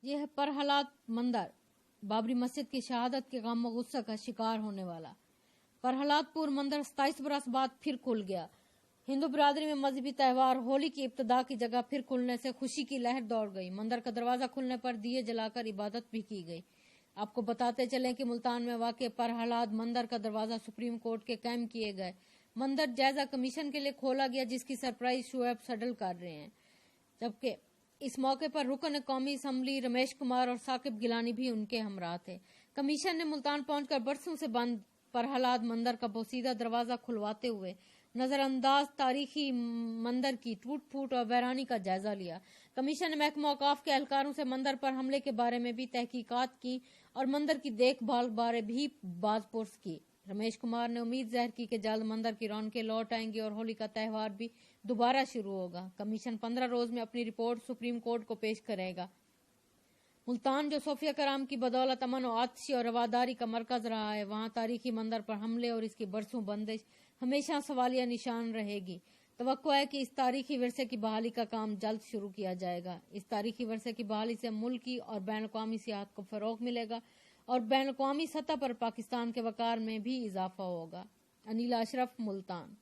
یہ ہے پرہلاد مندر، بابری مسجد کی شہادت کے غم و غصہ کا شکار ہونے والا پرہلاد پور مندر 27 برس بعد پھر کھل گیا۔ ہندو برادری میں مذہبی تہوار ہولی کی ابتدا کی جگہ پھر کھلنے سے خوشی کی لہر دوڑ گئی۔ مندر کا دروازہ کھلنے پر دیے جلا کر عبادت بھی کی گئی۔ آپ کو بتاتے چلیں کہ ملتان میں واقع پرہلاد مندر کا دروازہ سپریم کورٹ کے قائم کیے گئے مندر جائزہ کمیشن کے لیے کھولا گیا، جس کی سرپرائز شعیب سڈل کر رہے ہیں، جبکہ اس موقع پر رکن قومی اسمبلی رمیش کمار اور ثاقب گیلانی بھی ان کے ہمراہ تھے۔ کمیشن نے ملتان پہنچ کر برسوں سے بند پرہلاد مندر کا بوسیدہ دروازہ کھلواتے ہوئے نظر انداز تاریخی مندر کی ٹوٹ پھوٹ اور ویرانی کا جائزہ لیا۔ کمیشن نے محکمہ اوقاف کے اہلکاروں سے مندر پر حملے کے بارے میں بھی تحقیقات کی اور مندر کی دیکھ بھال بارے بھی باز پرس کی۔ رمیش کمار نے امید ظاہر کی کہ جلد مندر کی رونقیں لوٹ آئیں گی اور ہولی کا تہوار بھی دوبارہ شروع ہوگا۔ کمیشن 15 روز میں اپنی رپورٹ سپریم کورٹ کو پیش کرے گا۔ ملتان جو صوفیہ کرام کی بدولت امن و آتشی اور رواداری کا مرکز رہا ہے، وہاں تاریخی مندر پر حملے اور اس کی برسوں بندش ہمیشہ سوالیہ نشان رہے گی۔ توقع ہے کہ اس تاریخی ورثے کی بحالی کا کام جلد شروع کیا جائے گا۔ اس تاریخی ورثے کی بحالی سے ملکی اور بین الاقوامی سیاحت کو فروغ ملے گا اور بین الاقوامی سطح پر پاکستان کے وقار میں بھی اضافہ ہوگا۔ انیلا اشرف، ملتان۔